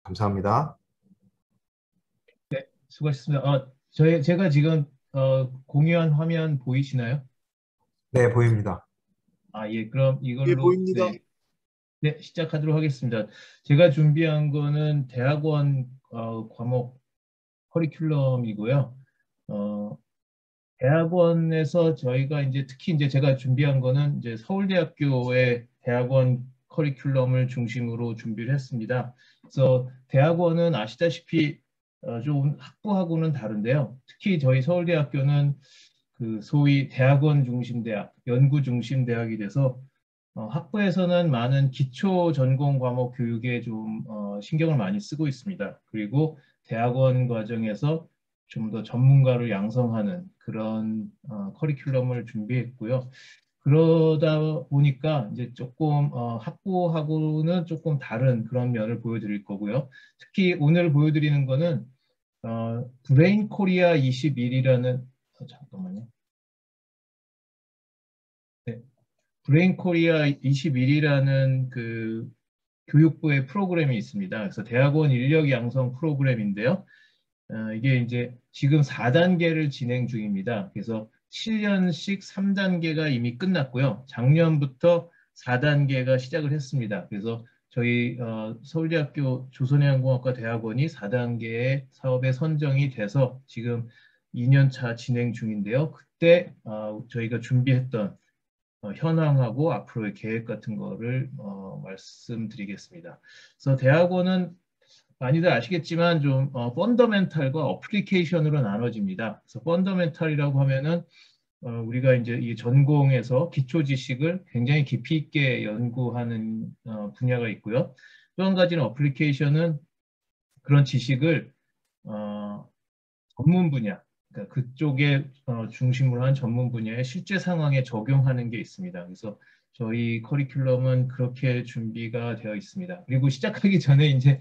감사합니다. 네, 수고하셨습니다. 제가 지금 공유한 화면 보이시나요? 네, 보입니다. 예, 그럼 예, 이걸로 보입니다. 네, 시작하도록 하겠습니다. 제가 준비한 거는 대학원 과목 커리큘럼이고요. 어, 대학원에서 저희가 이제 특히 이제 제가 준비한 거는 이제 서울대학교의 대학원 커리큘럼을 중심으로 준비를 했습니다. 그래서 대학원은 아시다시피 좀 학부하고는 다른데요. 특히 저희 서울대학교는 그 소위 대학원 중심 대학, 연구 중심 대학이 돼서 학부에서는 많은 기초 전공 과목 교육에 좀 신경을 많이 쓰고 있습니다. 그리고 대학원 과정에서 좀 더 전문가를 양성하는 그런 커리큘럼을 준비했고요. 그러다 보니까 이제 조금 학부하고는 조금 다른 그런 면을 보여드릴 거고요. 특히 오늘 보여드리는 거는 브레인 코리아 21이라는 잠깐만요. 네, 브레인 코리아 21이라는 그 교육부의 프로그램이 있습니다. 그래서 대학원 인력 양성 프로그램인데요. 이게 이제 지금 4단계를 진행 중입니다. 그래서 7년씩 3단계가 이미 끝났고요. 작년부터 4단계가 시작을 했습니다. 그래서 저희 서울대학교 조선해양공학과 대학원이 4단계의 사업에 선정이 돼서 지금 2년차 진행 중인데요. 그때 저희가 준비했던 현황하고 앞으로의 계획 같은 거를 말씀드리겠습니다. 그래서 대학원은 많이들 아시겠지만 좀 펀더멘탈과 어플리케이션으로 나눠집니다. 그래서 펀더멘탈이라고 하면은 우리가 이제 이 전공에서 기초 지식을 굉장히 깊이 있게 연구하는 분야가 있고요. 또 한 가지는 어플리케이션은 그런 지식을 어, 전문 분야, 그러니까 그쪽에 중심으로 한 전문 분야의 실제 상황에 적용하는 게 있습니다. 그래서 저희 커리큘럼은 그렇게 준비가 되어 있습니다. 그리고 시작하기 전에 이제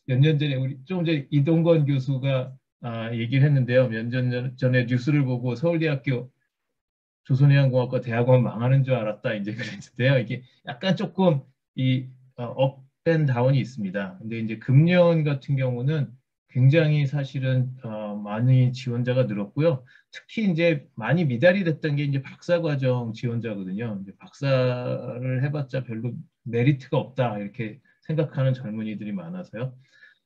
몇 년 전에 우리 좀 전에 이동건 교수가 얘기를 했는데요. 몇 년 전에 뉴스를 보고 서울대학교 조선해양공학과 대학원 망하는 줄 알았다 이제 그랬는데요. 이게 약간 조금 이 업앤다운이 있습니다. 근데 이제 금년 같은 경우는 굉장히 사실은 많이 지원자가 늘었고요. 특히 이제 많이 미달이 됐던 게 이제 박사과정 지원자거든요. 이제 박사를 해봤자 별로 메리트가 없다 이렇게 생각하는 젊은이들이 많아서요.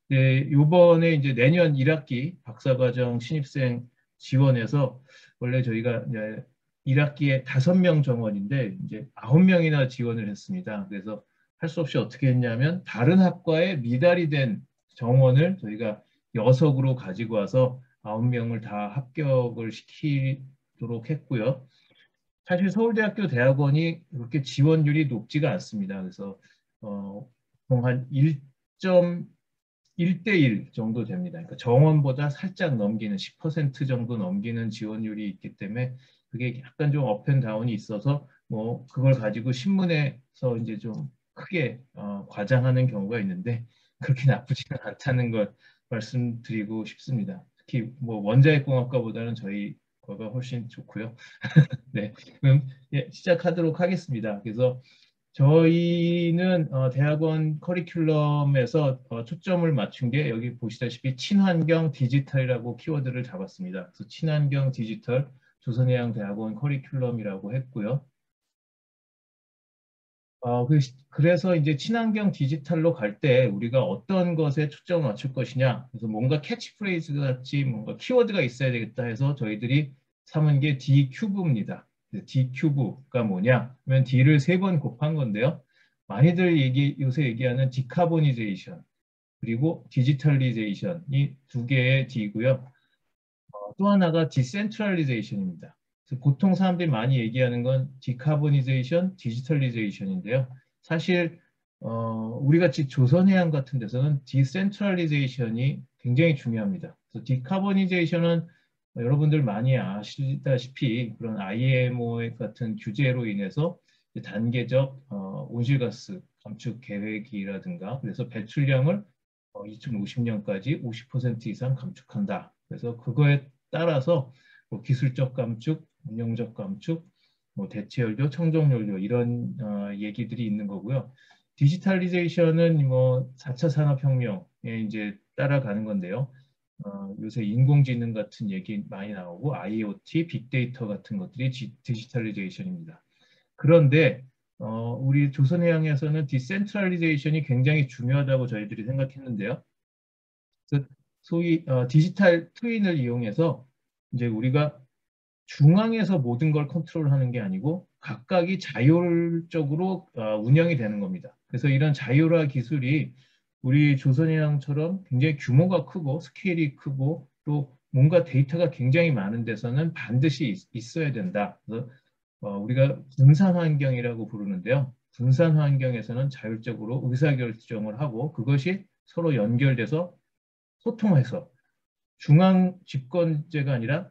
네, 요번에 이제 내년 1학기 박사과정 신입생 지원해서 원래 저희가 이제 1학기에 5명 정원인데 이제 9명이나 지원을 했습니다. 그래서 할 수 없이 어떻게 했냐면 다른 학과에 미달이 된 정원을 저희가 여석으로 가지고 와서 9명을 다 합격을 시키도록 했고요. 사실 서울대학교 대학원이 그렇게 지원율이 높지가 않습니다. 그래서 보통 한 1대1 정도 됩니다. 그러니까 정원보다 살짝 넘기는 10% 정도 넘기는 지원율이 있기 때문에 그게 약간 좀 업앤다운이 있어서 뭐 그걸 가지고 신문에서 이제 좀 크게 과장하는 경우가 있는데 그렇게 나쁘지는 않다는 걸 말씀드리고 싶습니다. 특히 뭐 원자핵공학과보다는 저희 거가 훨씬 좋고요. 네, 그럼 시작하도록 하겠습니다. 그래서 저희는 대학원 커리큘럼에서 초점을 맞춘 게 여기 보시다시피 친환경 디지털이라고 키워드를 잡았습니다. 그래서 친환경 디지털 조선해양대학원 커리큘럼이라고 했고요. 그래서 이제 친환경 디지털로 갈 때 우리가 어떤 것에 초점을 맞출 것이냐. 그래서 뭔가 캐치프레이즈 같이 뭔가 키워드가 있어야 되겠다 해서 저희들이 삼은 게 D큐브입니다. D큐브가 뭐냐? 하면 D를 3번 곱한 건데요. 많이들 요새 얘기하는 디카보니제이션 그리고 디지털리제이션 이 두 개의 D고요. 또 하나가 디센트럴리제이션입니다. 보통 사람들이 많이 얘기하는 건 디카보니제이션, 디지털리제이션인데요. 사실 우리 같이 조선해양 같은 데서는 디센트럴리제이션이 굉장히 중요합니다. 그래서 디카보니제이션은 여러분들 많이 아시다시피 그런 IMO 같은 규제로 인해서 단계적 온실가스 감축 계획이라든가 그래서 배출량을 2050년까지 50% 이상 감축한다. 그래서 그거에 따라서 뭐 기술적 감축, 운영적 감축, 뭐 대체연료, 청정연료 이런 얘기들이 있는 거고요. 디지털리제이션은 뭐 4차 산업혁명 이제 따라가는 건데요. 요새 인공지능 같은 얘기 많이 나오고 IoT, 빅데이터 같은 것들이 디지털리제이션입니다. 그런데 우리 조선해양에서는 디센트럴리제이션이 굉장히 중요하다고 저희들이 생각했는데요. 그래서 소위 디지털 트윈을 이용해서 이제 우리가 중앙에서 모든 걸 컨트롤하는 게 아니고 각각이 자율적으로 운영이 되는 겁니다. 그래서 이런 자율화 기술이 우리 조선해양처럼 굉장히 규모가 크고 스케일이 크고 또 뭔가 데이터가 굉장히 많은 데서는 반드시 있어야 된다. 그래서 우리가 분산 환경이라고 부르는데요. 분산 환경에서는 자율적으로 의사결정을 하고 그것이 서로 연결돼서 소통해서 중앙 집권제가 아니라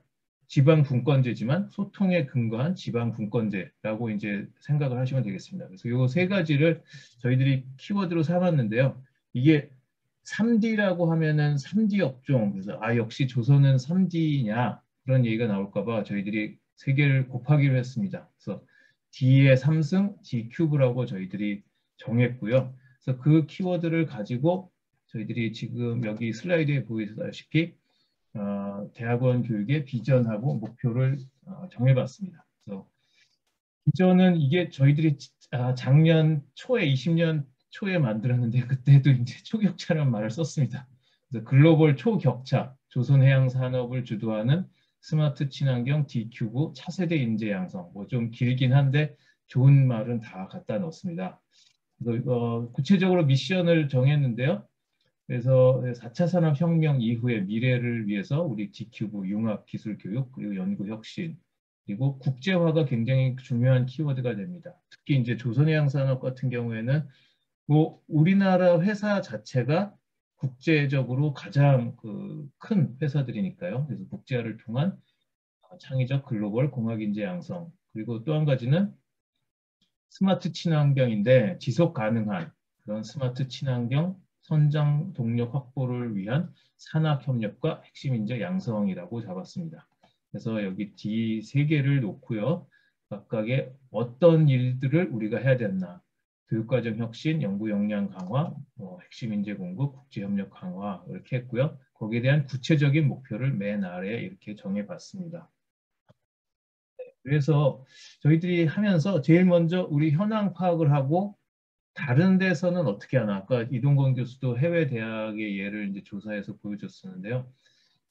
지방 분권제지만 소통에 근거한 지방 분권제라고 이제 생각을 하시면 되겠습니다. 그래서 이 세 가지를 저희들이 키워드로 삼았는데요. 이게 3D라고 하면은 3D 업종, 그래서 역시 조선은 3D냐 그런 얘기가 나올까 봐 저희들이 세 개를 곱하기로 했습니다. 그래서 D의 3승, D 큐브라고 저희들이 정했고요. 그래서 그 키워드를 가지고 저희들이 지금 여기 슬라이드에 보이시다시피 대학원 교육의 비전하고 목표를 정해봤습니다. 그래서 비전은 이게 저희들이 작년 초에 20년 초에 만들었는데 그때도 이제 초격차라는 말을 썼습니다. 그래서 글로벌 초격차, 조선해양 산업을 주도하는 스마트 친환경 DQ구 차세대 인재 양성. 뭐 좀 길긴 한데 좋은 말은 다 갖다 넣었습니다. 그래서 구체적으로 미션을 정했는데요. 그래서 4차 산업혁명 이후의 미래를 위해서 우리 D큐브 융합기술교육 그리고 연구혁신 그리고 국제화가 굉장히 중요한 키워드가 됩니다. 특히 이제 조선해양산업 같은 경우에는 뭐 우리나라 회사 자체가 국제적으로 가장 큰 회사들이니까요. 그래서 국제화를 통한 창의적 글로벌 공학인재 양성 그리고 또 한 가지는 스마트 친환경인데 지속 가능한 그런 스마트 친환경 선장 동력 확보를 위한 산학 협력과 핵심 인재 양성이라고 잡았습니다. 그래서 여기 D 세 개를 놓고요. 각각의 어떤 일들을 우리가 해야 됐나. 교육과정 혁신, 연구 역량 강화, 핵심 인재 공급, 국제협력 강화 이렇게 했고요. 거기에 대한 구체적인 목표를 맨 아래에 이렇게 정해봤습니다. 그래서 저희들이 하면서 제일 먼저 우리 현황 파악을 하고 다른 데서는 어떻게 하나 아까 이동건 교수도 해외 대학의 예를 이제 조사해서 보여줬었는데요.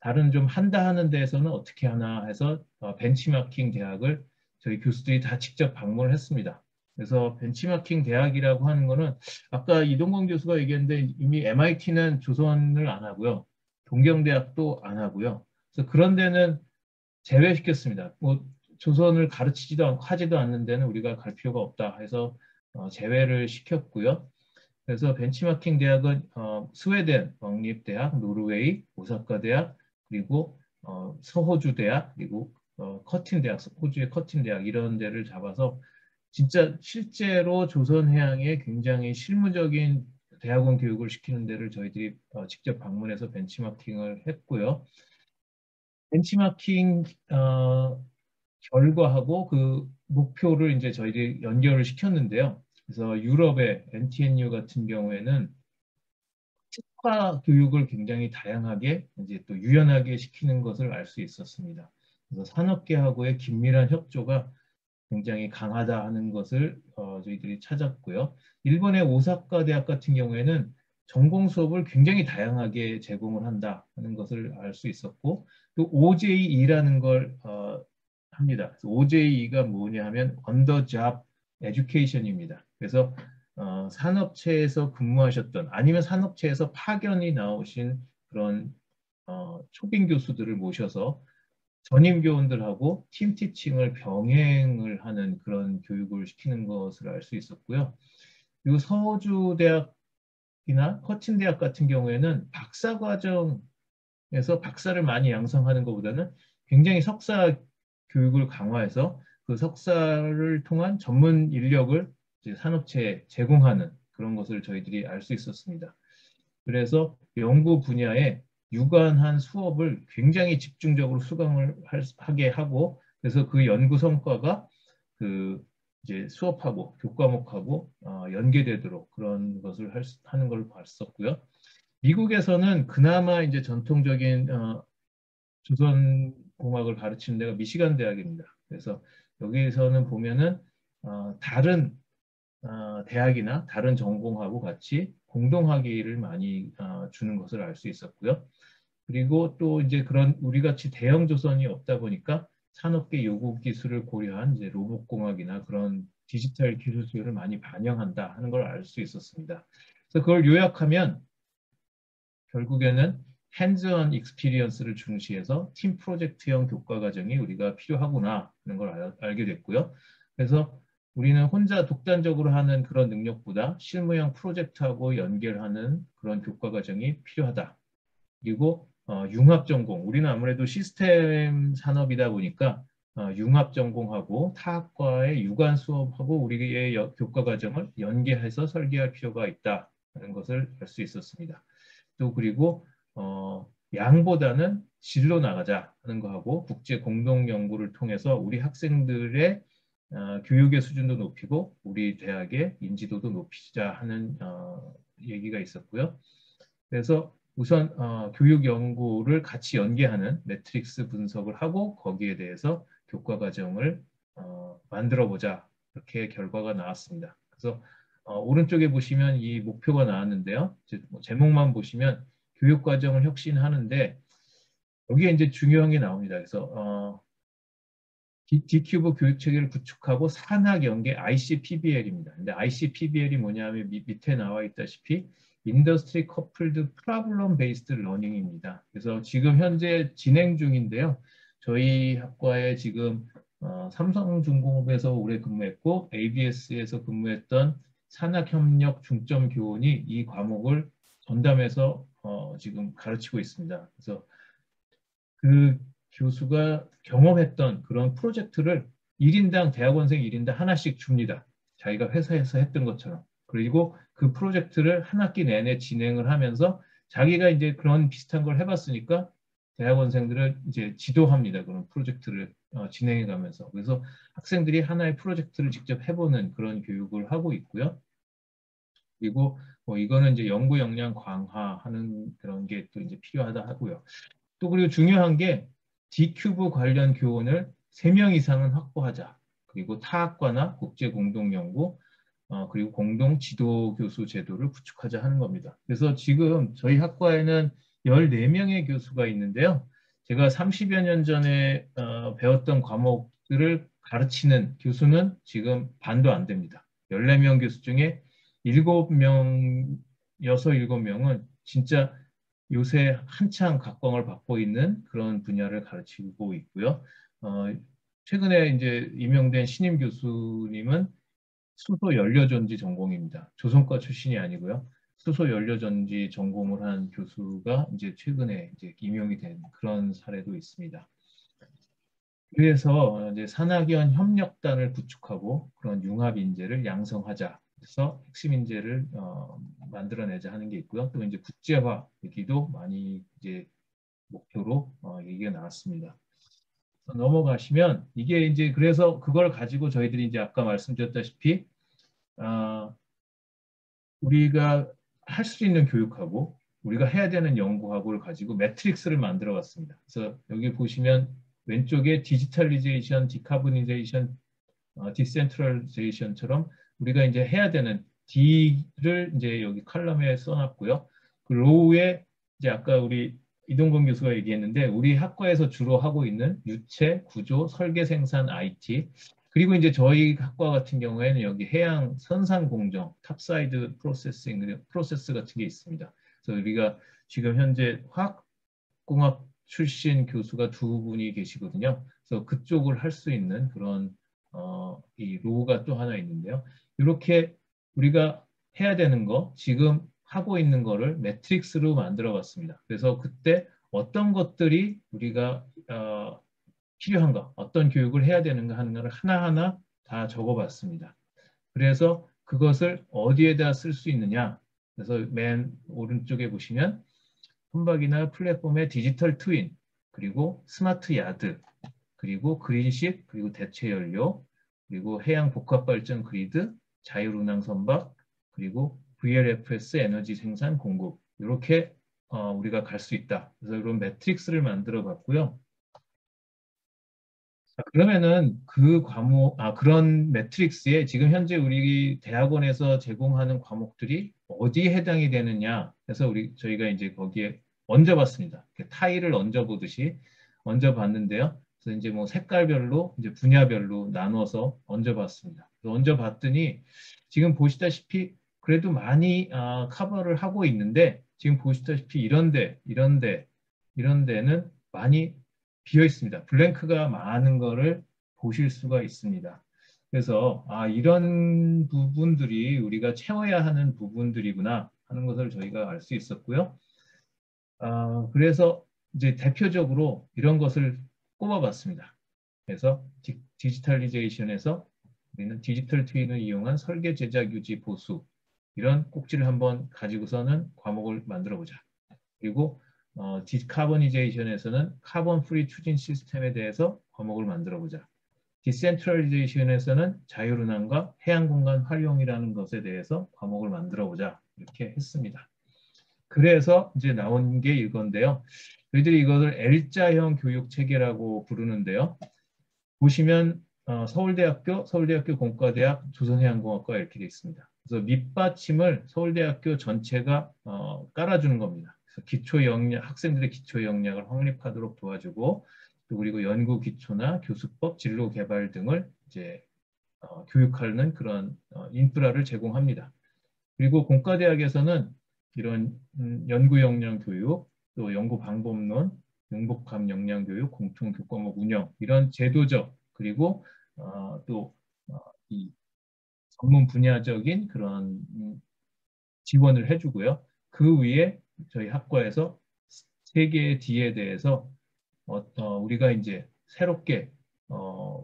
다른 좀 한다 하는 데에서는 어떻게 하나 해서 벤치마킹 대학을 저희 교수들이 다 직접 방문을 했습니다. 그래서 벤치마킹 대학이라고 하는 거는 아까 이동건 교수가 얘기했는데 이미 MIT는 조선을 안 하고요. 동경대학도 안 하고요. 그래서 그런 데는 제외시켰습니다. 뭐 조선을 가르치지도 않고 하지도 않는 데는 우리가 갈 필요가 없다 해서 제외를 시켰고요. 그래서 벤치마킹 대학은 스웨덴 왕립대학, 노르웨이, 오사카 대학, 그리고 서호주 대학, 그리고 커틴 대학, 호주의 커틴 대학 이런 데를 잡아서 진짜 실제로 조선해양에 굉장히 실무적인 대학원 교육을 시키는 데를 저희들이 직접 방문해서 벤치마킹을 했고요. 벤치마킹 결과하고 그 목표를 이제 저희들이 연결을 시켰는데요. 그래서 유럽의 NTNU 같은 경우에는 특화 교육을 굉장히 다양하게 이제 또 유연하게 시키는 것을 알 수 있었습니다. 그래서 산업계하고의 긴밀한 협조가 굉장히 강하다 하는 것을 저희들이 찾았고요. 일본의 오사카 대학 같은 경우에는 전공 수업을 굉장히 다양하게 제공을 한다 하는 것을 알 수 있었고 또 OJE라는 걸 합니다. OJE가 뭐냐 하면 On the Job Education입니다. 그래서 산업체에서 근무하셨던 아니면 산업체에서 파견이 나오신 그런 초빙 교수들을 모셔서 전임 교원들하고 팀 티칭을 병행을 하는 그런 교육을 시키는 것을 알 수 있었고요. 그리고 서호주 대학이나 커친 대학 같은 경우에는 박사 과정에서 박사를 많이 양성하는 것보다는 굉장히 석사 교육을 강화해서 그 석사를 통한 전문 인력을 산업체에 제공하는 그런 것을 저희들이 알 수 있었습니다. 그래서 연구 분야에 유관한 수업을 굉장히 집중적으로 수강을 하게 하고 그래서 그 연구 성과가 그 이제 수업하고 교과목하고 연계되도록 그런 것을 하는 걸 봤었고요. 미국에서는 그나마 이제 전통적인 조선공학을 가르치는 데가 미시간 대학입니다. 그래서 여기서는 보면은 다른 대학이나 다른 전공하고 같이 공동학위를 많이 주는 것을 알 수 있었고요. 그리고 또 이제 그런 우리 같이 대형 조선이 없다 보니까 산업계 요구 기술을 고려한 이제 로봇공학이나 그런 디지털 기술 수요를 많이 반영한다 하는 걸 알 수 있었습니다. 그래서 그걸 요약하면 결국에는 핸즈온 익스피리언스를 중시해서 팀 프로젝트형 교과 과정이 우리가 필요하구나 하는 걸 알게 됐고요. 그래서 우리는 혼자 독단적으로 하는 그런 능력보다 실무형 프로젝트하고 연결하는 그런 교과 과정이 필요하다. 그리고 융합 전공, 우리는 아무래도 시스템 산업이다 보니까 융합 전공하고 타학과의 유관 수업하고 우리의 교과 과정을 연계해서 설계할 필요가 있다는 것을 알 수 있었습니다. 또 그리고 양보다는 질로 나가자 하는 거하고 국제 공동 연구를 통해서 우리 학생들의 교육의 수준도 높이고 우리 대학의 인지도도 높이자 하는 얘기가 있었고요. 그래서 우선 교육 연구를 같이 연계하는 매트릭스 분석을 하고 거기에 대해서 교과 과정을 만들어 보자 이렇게 결과가 나왔습니다. 그래서 오른쪽에 보시면 이 목표가 나왔는데요. 제목만 보시면 교육 과정을 혁신하는데 여기에 이제 중요한 게 나옵니다. 그래서 D큐브 교육 체계를 구축하고 산학 연계 ICPBL입니다. 근데 ICPBL이 뭐냐면 밑에 나와 있다시피 인더스트리 커플드 프로블럼 베이스드 러닝입니다. 그래서 지금 현재 진행 중인데요. 저희 학과에 지금 삼성중공업에서 오래 근무했고 ABS에서 근무했던 산학협력 중점 교원이 이 과목을 전담해서 지금 가르치고 있습니다. 그래서 그 교수가 경험했던 그런 프로젝트를 1인당 대학원생 1인당 하나씩 줍니다. 자기가 회사에서 했던 것처럼. 그리고 그 프로젝트를 한 학기 내내 진행을 하면서 자기가 이제 그런 비슷한 걸 해봤으니까 대학원생들을 이제 지도합니다. 그런 프로젝트를 진행해 가면서. 그래서 학생들이 하나의 프로젝트를 직접 해보는 그런 교육을 하고 있고요. 그리고 뭐 이거는 이제 연구 역량 강화하는 그런 게 또 이제 필요하다 하고요. 또 그리고 중요한 게 D큐브 관련 교원을 3명 이상은 확보하자. 그리고 타학과나 국제공동연구, 그리고 공동 지도 교수 제도를 구축하자 하는 겁니다. 그래서 지금 저희 학과에는 14명의 교수가 있는데요. 제가 30여 년 전에 배웠던 과목들을 가르치는 교수는 지금 반도 안 됩니다. 14명 교수 중에 7명, 6, 7명은 진짜 요새 한창 각광을 받고 있는 그런 분야를 가르치고 있고요. 최근에 이제 임명된 신임 교수님은 수소 연료전지 전공입니다. 조선과 출신이 아니고요. 수소 연료전지 전공을 한 교수가 이제 최근에 이제 임용이 된 그런 사례도 있습니다. 그래서 이제 산학연 협력단을 구축하고 그런 융합 인재를 양성하자. 그래서 핵심 인재를 만들어내자 하는 게 있고요. 또 이제 국제화 얘기도 많이 이제 목표로 얘기가 나왔습니다. 넘어가시면 이게 이제 그래서 그걸 가지고 저희들이 이제 아까 말씀드렸다시피 우리가 할 수 있는 교육하고 우리가 해야 되는 연구하고를 가지고 매트릭스를 만들어 왔습니다. 그래서 여기 보시면 왼쪽에 디지털리제이션, 디카보니제이션, 디센트럴리제이션처럼 우리가 이제 해야 되는 D를 이제 여기 칼럼에 써놨고요. 그 로우에 이제 아까 우리 이동건 교수가 얘기했는데 우리 학과에서 주로 하고 있는 유체, 구조, 설계, 생산, IT 그리고 이제 저희 학과 같은 경우에는 여기 해양 선상 공정, 탑사이드 프로세싱, 프로세스 같은 게 있습니다. 그래서 우리가 지금 현재 화학공학 출신 교수가 2분이 계시거든요. 그래서 그쪽을 할 수 있는 그런 이 로우가 또 하나 있는데요. 이렇게 우리가 해야 되는 거, 지금 하고 있는 거를 매트릭스로 만들어 봤습니다. 그래서 그때 어떤 것들이 우리가 필요한가, 어떤 교육을 해야 되는가 하는 것을 하나하나 다 적어봤습니다. 그래서 그것을 어디에다 쓸 수 있느냐. 그래서 맨 오른쪽에 보시면 혼박이나 플랫폼의 디지털 트윈, 그리고 스마트 야드, 그리고 그린십, 그리고 대체 연료, 그리고 해양 복합 발전 그리드, 자율운항 선박, 그리고 VLFS 에너지 생산 공급 이렇게 우리가 갈 수 있다. 그래서 이런 매트릭스를 만들어 봤고요. 그러면은 그 과목, 그런 매트릭스에 지금 현재 우리 대학원에서 제공하는 과목들이 어디에 해당이 되느냐 해서 저희가 이제 거기에 얹어봤습니다. 타일을 얹어보듯이 얹어봤는데요. 그래서 이제 뭐 색깔별로 이제 분야별로 나눠서 얹어봤습니다. 얹어봤더니 지금 보시다시피 그래도 많이 커버를 하고 있는데 지금 보시다시피 이런 데는 많이 비어 있습니다. 블랭크가 많은 거를 보실 수가 있습니다. 그래서 이런 부분들이 우리가 채워야 하는 부분들이구나 하는 것을 저희가 알 수 있었고요. 그래서 이제 대표적으로 이런 것을 꼽아봤습니다. 그래서 디지털리제이션에서 우리는 디지털 트윈을 이용한 설계, 제작, 유지, 보수 이런 꼭지를 한번 가지고서는 과목을 만들어 보자. 그리고 디카보니제이션에서는 카본 프리 추진 시스템에 대해서 과목을 만들어 보자. 디센트럴리제이션에서는 자율운항과 해양 공간 활용이라는 것에 대해서 과목을 만들어 보자. 이렇게 했습니다. 그래서 이제 나온 게 이건데요. 저희들이 이것을 L자형 교육 체계라고 부르는데요. 보시면 서울대학교 공과대학 조선해양공학과 이렇게 되어 있습니다. 그래서 밑받침을 서울대학교 전체가 깔아주는 겁니다. 그래서 기초 역량, 학생들의 기초 역량을 확립하도록 도와주고 또 그리고 연구 기초나 교수법, 진로 개발 등을 이제 교육하는 그런 인프라를 제공합니다. 그리고 공과대학에서는 이런 연구 역량 교육, 또 연구 방법론, 융복합 역량 교육, 공통 교과목 운영 이런 제도적 그리고 또이 전문 분야적인 그런 지원을 해주고요. 그 위에 저희 학과에서 세 개의 D에 대해서 우리가 이제 새롭게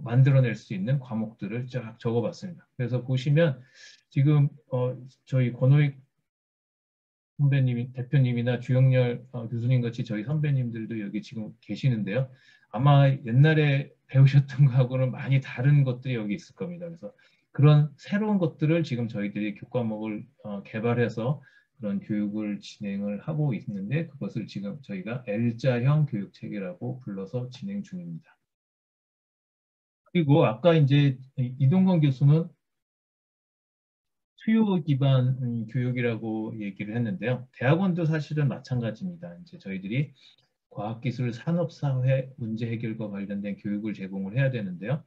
만들어낼 수 있는 과목들을 쫙 적어봤습니다. 그래서 보시면 지금 저희 권호익 선배님, 대표님이나 주영렬 교수님 같이 저희 선배님들도 여기 지금 계시는데요. 아마 옛날에 배우셨던 거하고는 많이 다른 것들이 여기 있을 겁니다. 그래서 그런 새로운 것들을 지금 저희들이 교과목을 개발해서 그런 교육을 진행을 하고 있는데 그것을 지금 저희가 L자형 교육 체계라고 불러서 진행 중입니다. 그리고 아까 이제 이동건 교수는 수요 기반 교육이라고 얘기를 했는데요. 대학원도 사실은 마찬가지입니다. 이제 저희들이 과학기술 산업사회 문제 해결과 관련된 교육을 제공을 해야 되는데요.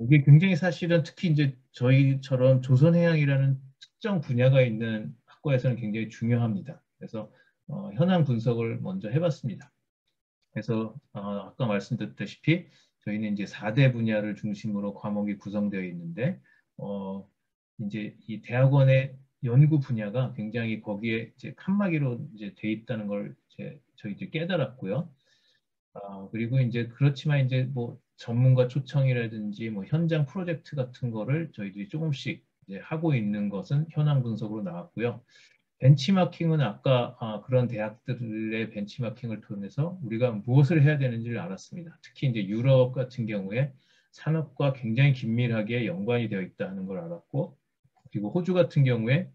이게 굉장히 사실은 특히 이제 저희처럼 조선해양이라는 특정 분야가 있는 학과에서는 굉장히 중요합니다. 그래서 현황 분석을 먼저 해봤습니다. 그래서 아까 말씀드렸다시피 저희는 이제 4대 분야를 중심으로 과목이 구성되어 있는데 이제 이 대학원의 연구 분야가 굉장히 거기에 이제 칸막이로 이제 돼 있다는 걸 이제 저희들이 깨달았고요. 그리고 이제 그렇지만 이제 뭐 전문가 초청이라든지 뭐 현장 프로젝트 같은 거를 저희들이 조금씩 이제 하고 있는 것은 현황 분석으로 나왔고요. 벤치마킹은 아까 그런 대학들의 벤치마킹을 통해서 우리가 무엇을 해야 되는지를 알았습니다. 특히 이제 유럽 같은 경우에 산업과 굉장히 긴밀하게 연관이 되어 있다는 걸 알았고, 그리고 호주 같은 경우에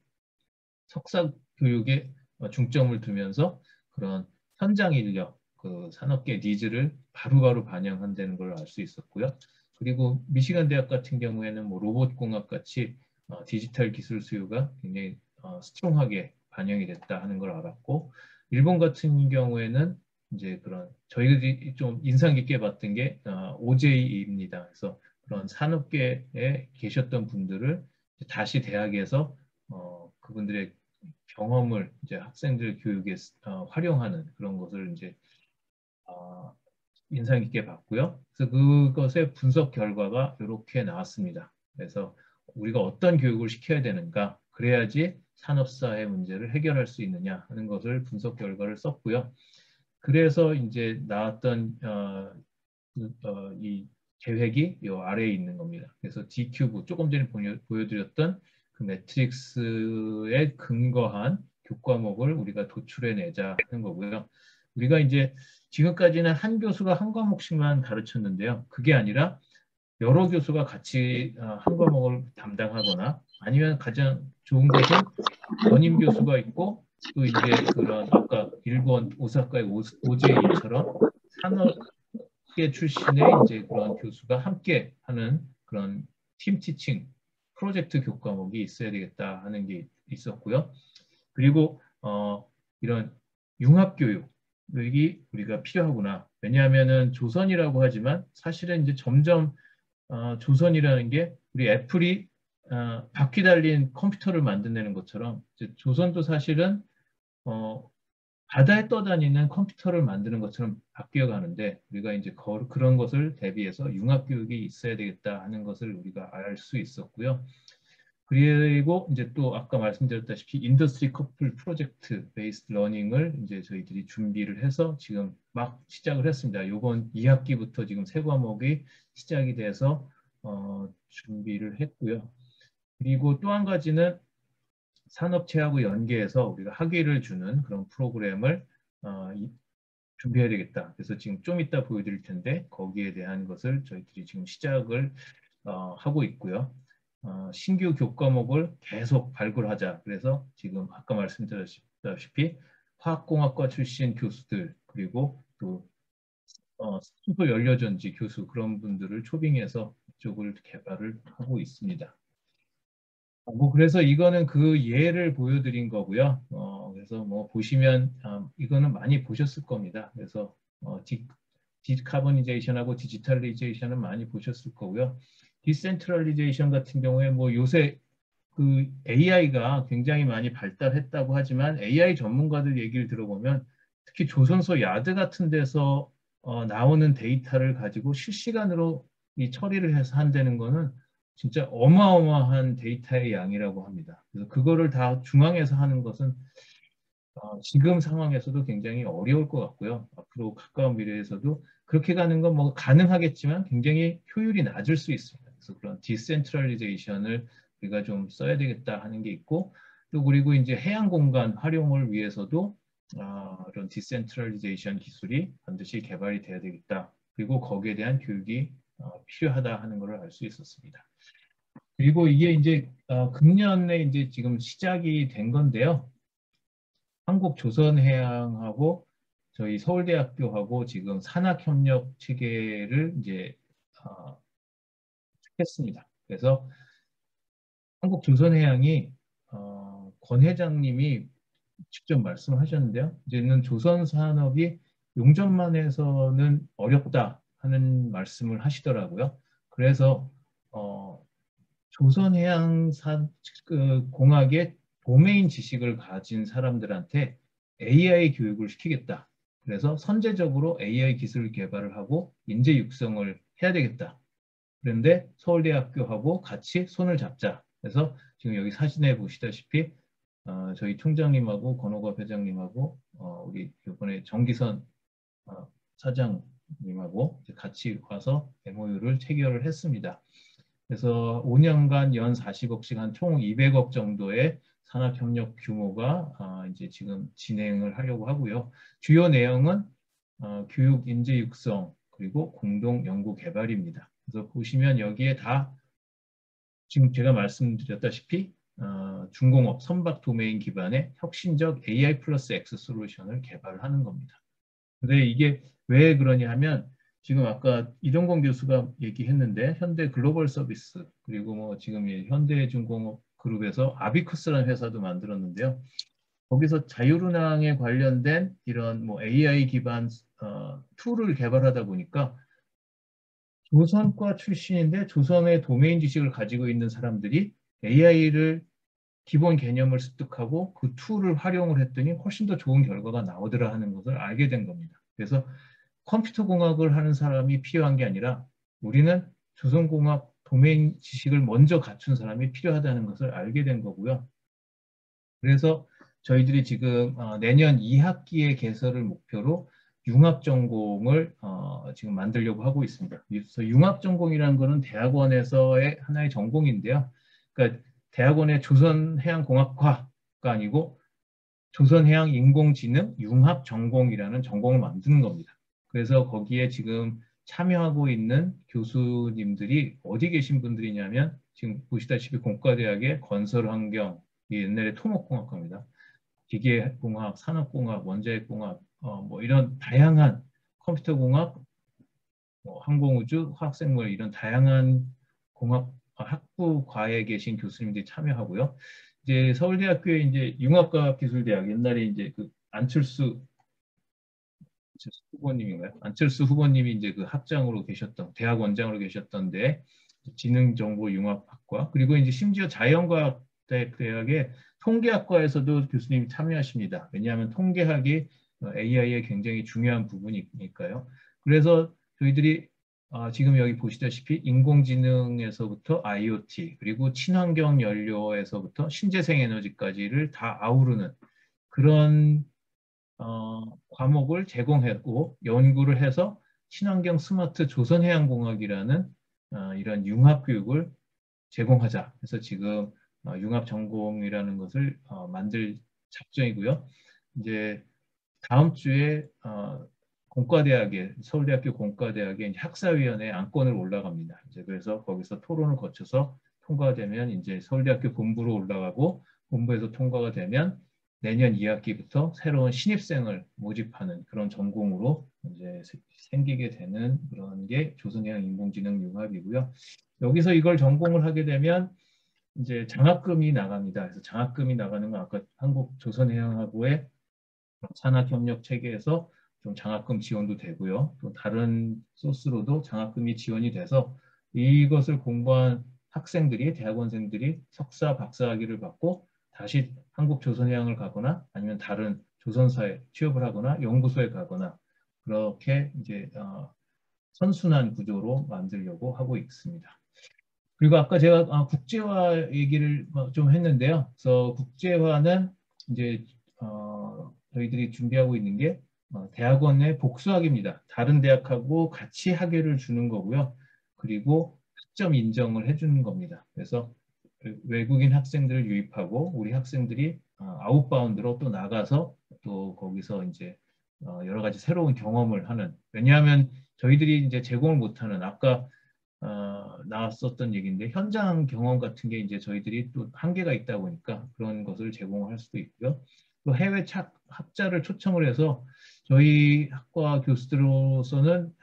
석사 교육에 중점을 두면서 그런 현장 인력, 그 산업계 니즈를 바로바로 반영한다는 걸 알 수 있었고요. 그리고 미시간 대학 같은 경우에는 뭐 로봇공학 같이 디지털 기술 수요가 굉장히 스트롱하게 반영이 됐다 하는 걸 알았고, 일본 같은 경우에는 이제 그런 저희들이 좀 인상 깊게 봤던 게 OJ입니다. 그래서 그런 산업계에 계셨던 분들을 다시 대학에서 그분들의 경험을 이제 학생들 교육에 활용하는 그런 것을 이제 인상 깊게 봤고요. 그래서 그것의 분석 결과가 이렇게 나왔습니다. 그래서 우리가 어떤 교육을 시켜야 되는가, 그래야지 산업사의 문제를 해결할 수 있느냐 하는 것을 분석 결과를 썼고요. 그래서 이제 나왔던 이 계획이 이 아래에 있는 겁니다. 그래서 D큐브, 조금 전에 보여드렸던 그 매트릭스에 근거한 교과목을 우리가 도출해내자 하는 거고요. 우리가 이제 지금까지는 한 교수가 한 과목씩만 가르쳤는데요. 그게 아니라 여러 교수가 같이 한 과목을 담당하거나 아니면 가장 좋은 것은 전임 교수가 있고 또 이제 그런 아까 일본 오사카의 오제이처럼 산업계 출신의 이제 그런 교수가 함께 하는 그런 팀 티칭 프로젝트 교과목이 있어야 되겠다 하는 게 있었고요. 그리고 이런 융합교육이 우리가 필요하구나. 왜냐하면은 조선이라고 하지만 사실은 이제 점점 조선이라는 게 우리 애플이 바퀴 달린 컴퓨터를 만드는 것처럼 이제 조선도 사실은 바다에 떠다니는 컴퓨터를 만드는 것처럼 바뀌어 가는데 우리가 이제 그런 것을 대비해서 융합교육이 있어야 되겠다 하는 것을 우리가 알 수 있었고요. 그리고 이제 또 아까 말씀드렸다시피 인더스트리 커플 프로젝트 베이스드 러닝을 이제 저희들이 준비를 해서 지금 막 시작을 했습니다. 이번 2학기부터 지금 새 과목이 시작이 돼서 준비를 했고요. 그리고 또 한 가지는 산업체하고 연계해서 우리가 학위를 주는 그런 프로그램을 준비해야 되겠다. 그래서 지금 좀 이따 보여드릴 텐데 거기에 대한 것을 저희들이 지금 시작을 하고 있고요. 신규 교과목을 계속 발굴하자. 그래서 지금 아까 말씀드렸다시피 화학공학과 출신 교수들 그리고 또 수소 연료전지 교수 그런 분들을 초빙해서 이쪽을 개발을 하고 있습니다. 뭐 그래서 이거는 그 예를 보여드린 거고요. 그래서 뭐 보시면 이거는 많이 보셨을 겁니다. 그래서 디카보니제이션하고 디지털리제이션은 많이 보셨을 거고요. 디센트럴리제이션 같은 경우에 뭐 요새 그 AI가 굉장히 많이 발달했다고 하지만 AI 전문가들 얘기를 들어보면 특히 조선소 야드 같은 데서 나오는 데이터를 가지고 실시간으로 이 처리를 해서 한다는 거는 진짜 어마어마한 데이터의 양이라고 합니다. 그래서 그거를 다 중앙에서 하는 것은 지금 상황에서도 굉장히 어려울 것 같고요. 앞으로 가까운 미래에서도 그렇게 가는 건 뭐 가능하겠지만 굉장히 효율이 낮을 수 있습니다. 그래서 그런 디센트럴리제이션을 우리가 좀 써야 되겠다 하는 게 있고 또 그리고 이제 해양 공간 활용을 위해서도 이런 디센트럴리제이션 기술이 반드시 개발이 돼야 되겠다. 그리고 거기에 대한 교육이 필요하다 하는 것을 알 수 있었습니다. 그리고 이게 이제 금년에 이제 지금 시작이 된 건데요. 한국조선해양하고 저희 서울대학교하고 지금 산학협력 체계를 이제 했습니다. 그래서 한국조선해양이 권 회장님이 직접 말씀하셨는데요. 이제는 조선 산업이 용접만 해서는 어렵다 하는 말씀을 하시더라고요. 그래서 조선해양산 공학의 도메인 지식을 가진 사람들한테 AI 교육을 시키겠다. 그래서 선제적으로 AI 기술 개발을 하고 인재 육성을 해야 되겠다. 그런데 서울대학교하고 같이 손을 잡자. 그래서 지금 여기 사진에 보시다시피 저희 총장님하고 권오갑 회장님하고 우리 이번에 정기선 사장님하고 같이 와서 MOU를 체결을 했습니다. 그래서 5년간 연 40억씩 한 총 200억 정도의 산학협력 규모가 이제 지금 진행을 하려고 하고요. 주요 내용은 교육 인재 육성 그리고 공동 연구 개발입니다. 그래서 보시면 여기에 다 지금 제가 말씀드렸다시피 중공업 선박 도메인 기반의 혁신적 AI 플러스 X 솔루션을 개발하는 겁니다. 근데 이게 왜 그러냐 하면 지금 아까 이동건 교수가 얘기했는데 현대 글로벌 서비스 그리고 뭐 지금 현대중공업 그룹에서 아비커스라는 회사도 만들었는데요. 거기서 자율운항에 관련된 이런 뭐 AI 기반 툴을 개발하다 보니까 조선과 출신인데 조선의 도메인 지식을 가지고 있는 사람들이 AI를 기본 개념을 습득하고 그 툴을 활용을 했더니 훨씬 더 좋은 결과가 나오더라 하는 것을 알게 된 겁니다. 그래서 컴퓨터 공학을 하는 사람이 필요한 게 아니라 우리는 조선공학 도메인 지식을 먼저 갖춘 사람이 필요하다는 것을 알게 된 거고요. 그래서 저희들이 지금 내년 2학기의 개설을 목표로 융합전공을 지금 만들려고 하고 있습니다. 그래서 융합전공이라는 것은 대학원에서의 하나의 전공인데요. 그러니까 대학원의 조선해양공학과가 아니고 조선해양인공지능 융합전공이라는 전공을 만드는 겁니다. 그래서 거기에 지금 참여하고 있는 교수님들이 어디 계신 분들이냐면 지금 보시다시피 공과대학의 건설환경, 옛날에 토목공학과입니다. 기계공학, 산업공학, 원자력공학, 뭐 이런 다양한 컴퓨터공학, 뭐 항공우주, 화학생물 이런 다양한 공학 학부 과에 계신 교수님들이 참여하고요. 이제 서울대학교에 이제 융합과학기술대학 옛날에 이제 그 안철수 후보님인가요? 안철수 후보님이 이제 그 학장으로 계셨던 대학 원장으로 계셨던데 지능정보융합학과 그리고 이제 심지어 자연과학 대학의 통계학과에서도 교수님이 참여하십니다. 왜냐하면 통계학이 AI의 굉장히 중요한 부분이니까요. 그래서 저희들이 지금 여기 보시다시피 인공지능에서부터 IoT 그리고 친환경 연료에서부터 신재생 에너지까지를 다 아우르는 그런 과목을 제공했고 연구를 해서 친환경 스마트 조선해양공학이라는 이런 융합교육을 제공하자. 그래서 지금 융합전공이라는 것을 만들 작정이고요. 이제 다음 주에 공과대학에 서울대학교 공과대학에 학사위원회 안건을 올라갑니다. 이제 그래서 거기서 토론을 거쳐서 통과되면 이제 서울대학교 본부로 올라가고 본부에서 통과가 되면 내년 2학기부터 새로운 신입생을 모집하는 그런 전공으로 이제 생기게 되는 그런 게 조선해양 인공지능 융합이고요. 여기서 이걸 전공을 하게 되면 이제 장학금이 나갑니다. 그래서 장학금이 나가는 건 아까 한국 조선해양학부의 산학협력 체계에서 좀 장학금 지원도 되고요. 또 다른 소스로도 장학금이 지원이 돼서 이것을 공부한 학생들이 대학원생들이 석사 박사학위를 받고 다시 한국 조선해양을 가거나 아니면 다른 조선사에 취업을 하거나 연구소에 가거나 그렇게 이제 선순환 구조로 만들려고 하고 있습니다. 그리고 아까 제가 국제화 얘기를 좀 했는데요. 그래서 국제화는 이제 저희들이 준비하고 있는 게 대학원 내 복수학입니다. 다른 대학하고 같이 학위를 주는 거고요. 그리고 학점 인정을 해주는 겁니다. 그래서 외국인 학생들을 유입하고 우리 학생들이 아웃바운드로 또 나가서 또 거기서 이제 여러 가지 새로운 경험을 하는. 왜냐하면 저희들이 이제 제공을 못하는 아까 나왔었던 얘기인데 현장 경험 같은 게 이제 저희들이 또 한계가 있다 보니까 그런 것을 제공할 수도 있고요. 또 해외 학자를 초청을 해서 저희 학과 교수들로서는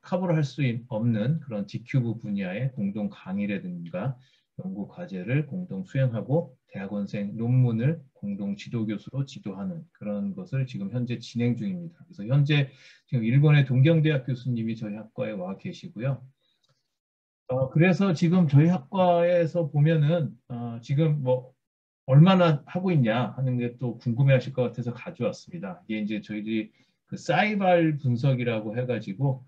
커버를 할 수 없는 그런 디큐브 분야의 공동 강의라든가 연구 과제를 공동 수행하고 대학원생 논문을 공동 지도교수로 지도하는 그런 것을 지금 현재 진행 중입니다. 그래서 현재 지금 일본의 동경대학 교수님이 저희 학과에 와 계시고요. 그래서 지금 저희 학과에서 보면은 지금 뭐 얼마나 하고 있냐 하는 게 또 궁금해하실 것 같아서 가져왔습니다. 이게 이제 저희들이 그 사이발 분석이라고 해가지고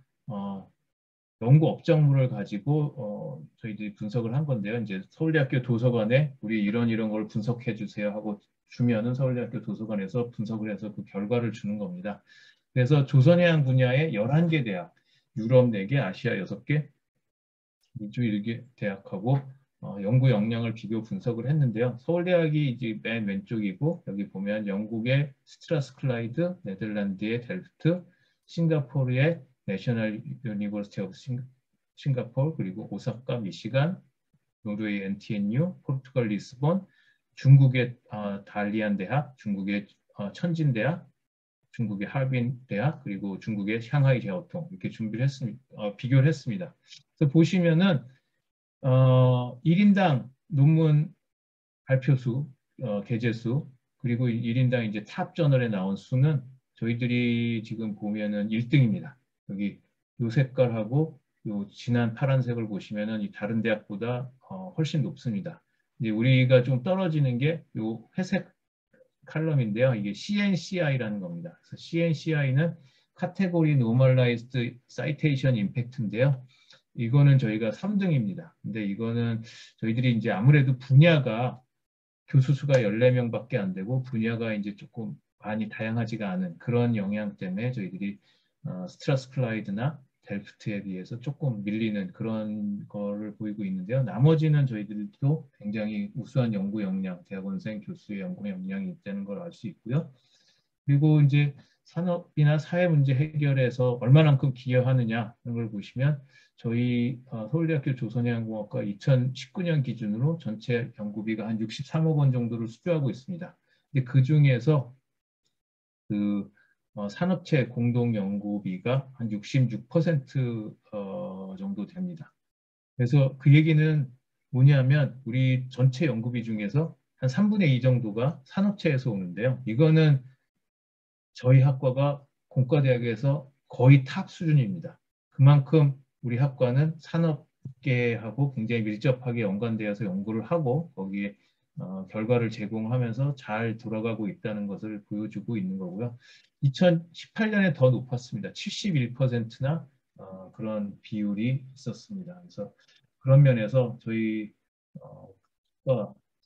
연구 업적물을 가지고 저희들이 분석을 한 건데요. 이제 서울대학교 도서관에 우리 이런 걸 분석해 주세요 하고 주면은 서울대학교 도서관에서 분석을 해서 그 결과를 주는 겁니다. 그래서 조선해양 분야의 11개 대학, 유럽 4개, 아시아 6개, 미주 1개 대학하고 연구 역량을 비교 분석을 했는데요. 서울대학이 이제 맨 왼쪽이고 여기 보면 영국의 스트라스클라이드, 네덜란드의 델프트, 싱가포르의 내셔널 유니버시티 오브 싱가포르 그리고 오사카 미시간, 노르웨이 NTNU, 포르투갈 리스본, 중국의 달리안 대학, 중국의 천진대학, 중국의 하얼빈 대학 그리고 중국의 상하이 제어통 이렇게 준비를 했습니다. 비교를 했습니다. 그래서 보시면은 1인당 논문 발표수, 게재수 그리고 1인당 이제 탑 저널에 나온 수는 저희들이 지금 보면은 1등입니다. 여기 요 색깔하고 요 진한 파란색을 보시면은 이 다른 대학보다 훨씬 높습니다. 이제 우리가 좀 떨어지는 게 요 회색 칼럼인데요. 이게 CNCI라는 겁니다. 그래서 CNCI는 카테고리 노멀라이즈드 사이테이션 임팩트인데요. 이거는 저희가 3등입니다. 근데 이거는 저희들이 이제 아무래도 분야가 교수 수가 14명밖에 안 되고 분야가 이제 조금 많이 다양하지가 않은 그런 영향 때문에 저희들이 스트라스클라이드나 델프트에 비해서 조금 밀리는 그런 거를 보이고 있는데요. 나머지는 저희들도 굉장히 우수한 연구 역량, 대학원생 교수의 연구 역량이 있다는 걸 알 수 있고요. 그리고 이제 산업이나 사회 문제 해결에서 얼마만큼 기여하느냐 하는 걸 보시면 저희 서울대학교 조선해양공학과 2019년 기준으로 전체 연구비가 한 63억 원 정도를 수주하고 있습니다. 근데 그 중에서 그 산업체 공동 연구비가 한 66% 정도 됩니다. 그래서 그 얘기는 뭐냐면 우리 전체 연구비 중에서 한 3분의 2 정도가 산업체에서 오는데요. 이거는 저희 학과가 공과대학에서 거의 탑 수준입니다. 그만큼 우리 학과는 산업계하고 굉장히 밀접하게 연관되어서 연구를 하고 거기에 결과를 제공하면서 잘 돌아가고 있다는 것을 보여주고 있는 거고요. 2018년에 더 높았습니다. 71%나 그런 비율이 있었습니다. 그래서 그런 면에서 저희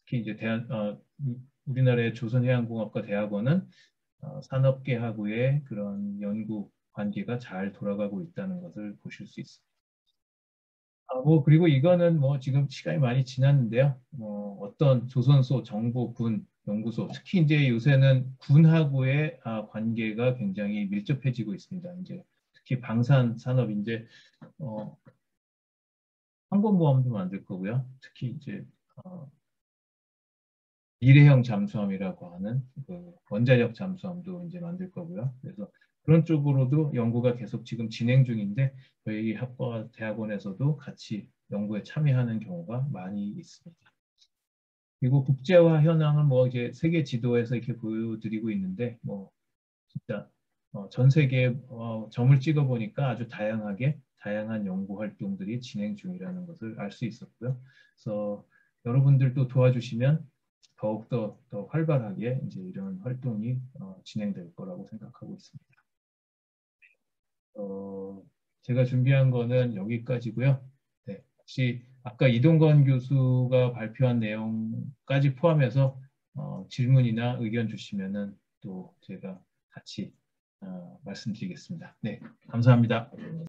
특히 이제 우리나라의 조선해양공학과 대학원은 산업계하고의 그런 연구 관계가 잘 돌아가고 있다는 것을 보실 수 있습니다. 그리고 이거는 뭐 지금 시간이 많이 지났는데요. 어떤 조선소, 정부, 군, 연구소, 특히 이제 요새는 군하고의 관계가 굉장히 밀접해지고 있습니다. 이제 특히 방산 산업 이제 항공모함도 만들 거고요. 특히 이제 미래형 잠수함이라고 하는 그 원자력 잠수함도 이제 만들 거고요. 그래서 그런 쪽으로도 연구가 계속 지금 진행 중인데 저희 학과 대학원에서도 같이 연구에 참여하는 경우가 많이 있습니다. 그리고 국제화 현황은 뭐 이제 세계 지도에서 이렇게 보여드리고 있는데 뭐 진짜 전 세계에 점을 찍어 보니까 아주 다양한 연구 활동들이 진행 중이라는 것을 알 수 있었고요. 그래서 여러분들도 도와주시면 더욱더 더 활발하게 이제 이런 활동이 진행될 거라고 생각하고 있습니다. 제가 준비한 거는 여기까지고요. 네, 혹시 아까 이동건 교수가 발표한 내용까지 포함해서 질문이나 의견 주시면은 또 제가 같이 말씀드리겠습니다. 네, 감사합니다.